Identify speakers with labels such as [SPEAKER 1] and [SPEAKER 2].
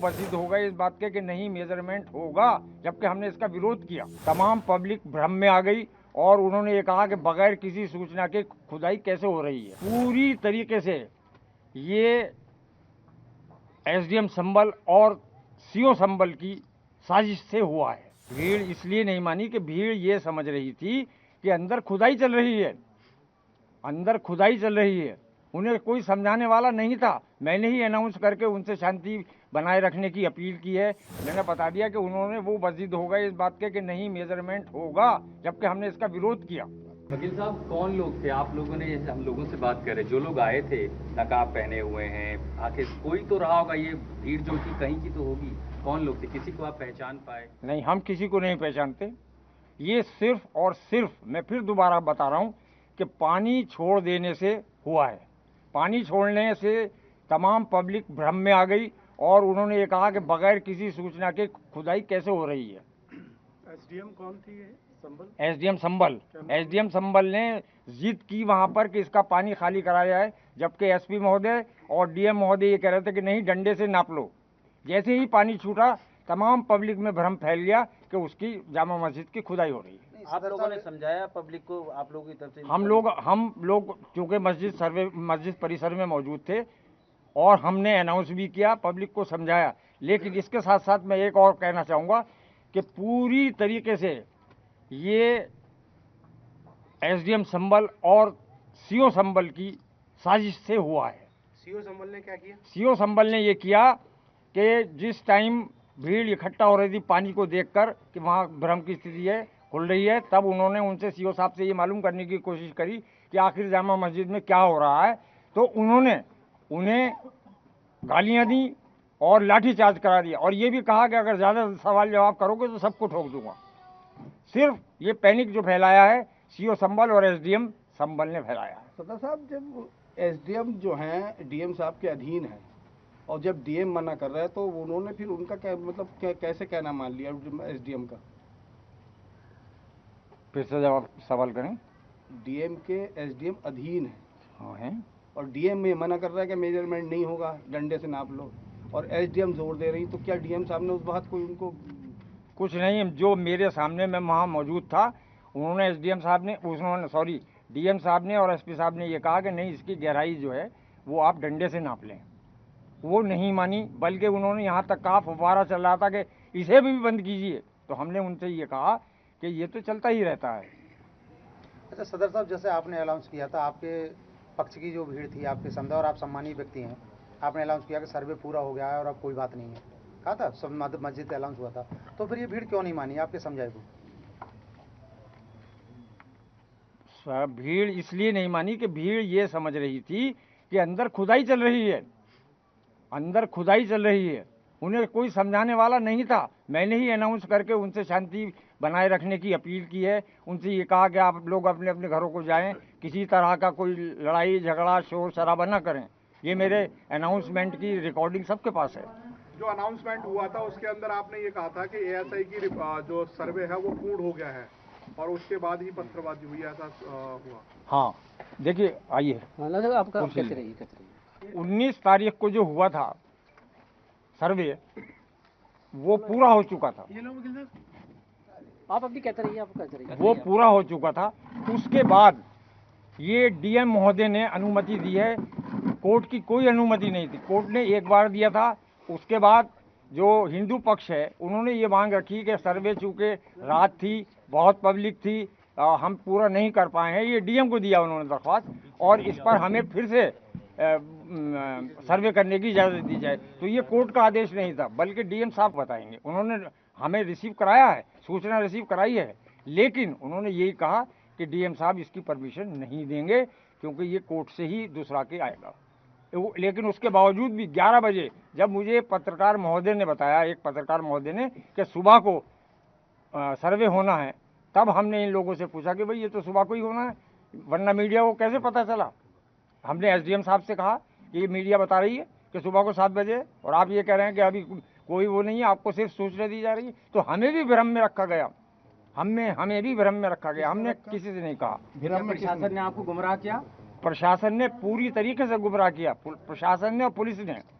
[SPEAKER 1] वर्जित हो गए इस बात के कि नहीं मेजरमेंट होगा, जबकि हमने इसका विरोध किया। तमाम पब्लिक भ्रम में आ गई और उन्होंने ये कहा कि बगैर किसी सूचना के खुदाई कैसे हो रही है। पूरी तरीके से ये एसडीएम संभल और सीओ संभल की साजिश से हुआ है। भीड़ इसलिए नहीं मानी कि भीड़ ये समझ रही थी कि अंदर खुदाई चल रही है, अंदर खुदाई चल रही है। उन्हें कोई समझाने वाला नहीं था। मैंने ही अनाउंस करके उनसे शांति बनाए रखने की अपील की है। मैंने बता दिया कि उन्होंने वो वर्जित हो गए इस बात के कि नहीं मेजरमेंट होगा, जबकि हमने इसका विरोध किया।
[SPEAKER 2] वकील साहब, कौन लोग थे? आप लोगों ने, हम लोगों से बात करें, जो लोग आए थे नकाब पहने हुए हैं, आखिर कोई तो रहा होगा, ये भीड़ जो थी कहीं की तो होगी। कौन लोग थे? किसी को आप पहचान पाए?
[SPEAKER 1] नहीं, हम किसी को नहीं पहचानते। ये सिर्फ और सिर्फ, मैं फिर दोबारा बता रहा हूँ कि पानी छोड़ देने से हुआ है। पानी छोड़ने से तमाम पब्लिक भ्रम में आ गई और उन्होंने ये कहा कि बगैर किसी सूचना के खुदाई कैसे हो रही है।
[SPEAKER 3] एसडीएम कौन थी ये? संभल?
[SPEAKER 1] एसडीएम संभल। एसडीएम संभल ने जिद की वहां पर कि इसका पानी खाली कराया जाए, जबकि एसपी महोदय और डीएम महोदय ये कह रहे थे कि नहीं, डंडे से नाप लो। जैसे ही पानी छूटा तमाम पब्लिक में भ्रम फैल गया कि उसकी जामा मस्जिद की खुदाई हो रही है।
[SPEAKER 4] आप लोगों ने समझाया पब्लिक को, आप लोगों की तरफ से?
[SPEAKER 1] हम लोग चूंकि मस्जिद परिसर में मौजूद थे और हमने अनाउंस भी किया, पब्लिक को समझाया। लेकिन इसके साथ साथ मैं एक और कहना चाहूँगा कि पूरी तरीके से ये एसडीएम संभल और सीओ संभल की साजिश से हुआ है।
[SPEAKER 3] सीओ संभल ने क्या किया?
[SPEAKER 1] सीओ संभल ने ये किया कि जिस टाइम भीड़ इकट्ठा हो रही थी पानी को देखकर कि वहाँ भ्रम की स्थिति है, खुल रही है, तब उन्होंने उनसे सीओ साहब से ये मालूम करने की कोशिश करी कि आखिर जामा मस्जिद में क्या हो रहा है। तो उन्होंने उन्हें गालियां दी और लाठीचार्ज करा दिया और ये भी कहा कि अगर ज़्यादा सवाल जवाब करोगे तो सबको ठोक दूंगा। सिर्फ ये पैनिक जो फैलाया है सीओ संभल और एसडीएम संभल ने फैलाया है।
[SPEAKER 5] सदर साहब, जब एसडीएम जो हैं डीएम साहब के अधीन है और जब डीएम मना कर रहा है तो उन्होंने फिर उनका क्या मतलब कैसे कहना मान लिया एसडीएम का?
[SPEAKER 1] फिर से जवाब सवाल करें।
[SPEAKER 5] डीएम के एसडीएम अधीन है।
[SPEAKER 1] हाँ हैं।
[SPEAKER 5] और डीएम में मना कर रहा है कि मेजरमेंट नहीं होगा, डंडे से नाप लो, और एसडीएम जोर दे रही, तो क्या डीएम साहब ने उस बात को उनको?
[SPEAKER 1] कुछ नहीं, जो मेरे सामने मैं वहाँ मौजूद था, उन्होंने डीएम साहब ने और एसपी साहब ने ये कहा कि नहीं, इसकी गहराई जो है वो आप डंडे से नाप लें। वो नहीं मानी, बल्कि उन्होंने यहाँ तक कहा, फव्वारा चल रहा था कि इसे भी बंद कीजिए। तो हमने उनसे ये कहा कि ये तो चलता ही रहता है।
[SPEAKER 4] अच्छा सदर साहब, जैसे आपने अनाउंस किया था, आपके पक्ष की जो भीड़ थी, आपके समझा, और आप सम्मानीय व्यक्ति हैं, आपने अनाउंस किया कि सर्वे पूरा हो गया है और अब कोई बात नहीं है, कहा था, सब मस्जिद से अनाउंस हुआ था, तो फिर ये भीड़ क्यों नहीं मानी? आपके समझाए को
[SPEAKER 1] भीड़ इसलिए नहीं मानी कि भीड़ ये समझ रही थी कि अंदर खुदाई चल रही है, अंदर खुदाई चल रही है। उन्हें कोई समझाने वाला नहीं था। मैंने ही अनाउंस करके उनसे शांति बनाए रखने की अपील की है। उनसे ये कहा कि आप लोग अपने अपने घरों को जाएं, किसी तरह का कोई लड़ाई झगड़ा शोर शराबा न करें। ये मेरे अनाउंसमेंट की रिकॉर्डिंग सबके पास है।
[SPEAKER 3] जो अनाउंसमेंट हुआ था उसके अंदर आपने ये कहा था कि एएसआई की जो सर्वे है वो पूर्ण हो गया है और उसके बाद ही पत्थरबाजी हुई, ऐसा हुआ?
[SPEAKER 1] हाँ, देखिए, आइए।
[SPEAKER 4] आपका
[SPEAKER 1] 19 तारीख को जो हुआ था सर्वे, वो पूरा हो चुका था।
[SPEAKER 4] आप अभी कहते रहिए, आप कहते रहिए।
[SPEAKER 1] वो पूरा हो चुका था। उसके बाद ये डीएम महोदय ने अनुमति दी है। कोर्ट की कोई अनुमति नहीं थी, कोर्ट ने एक बार दिया था। उसके बाद जो हिंदू पक्ष है उन्होंने ये मांग रखी कि सर्वे चूँकि रात थी, बहुत पब्लिक थी, हम पूरा नहीं कर पाए हैं। ये डीएम को दिया उन्होंने दरख्वास्त, और इस पर हमें फिर से सर्वे करने की इजाज़त दी जाए। तो ये कोर्ट का आदेश नहीं था, बल्कि डीएम साहब बताएंगे। उन्होंने हमें रिसीव कराया है, सूचना रिसीव कराई है, लेकिन उन्होंने यही कहा कि डीएम साहब इसकी परमिशन नहीं देंगे क्योंकि ये कोर्ट से ही दूसरा के आएगा। लेकिन उसके बावजूद भी 11 बजे जब मुझे पत्रकार महोदय ने बताया, एक पत्रकार महोदय ने, कि सुबह को सर्वे होना है, तब हमने इन लोगों से पूछा कि भाई ये तो सुबह को ही होना है, वरना मीडिया को कैसे पता चला। हमने एसडीएम साहब से कहा कि ये मीडिया बता रही है कि सुबह को 7 बजे, और आप ये कह रहे हैं कि अभी कोई वो नहीं है, आपको सिर्फ सूचना दी जा रही है। तो हमें भी भ्रम में रखा गया, हमें भी भ्रम में रखा गया। हमने किसी से नहीं कहा।
[SPEAKER 4] प्रशासन ने आपको गुमराह किया?
[SPEAKER 1] प्रशासन ने पूरी तरीके से गुमराह किया, प्रशासन ने और पुलिस ने।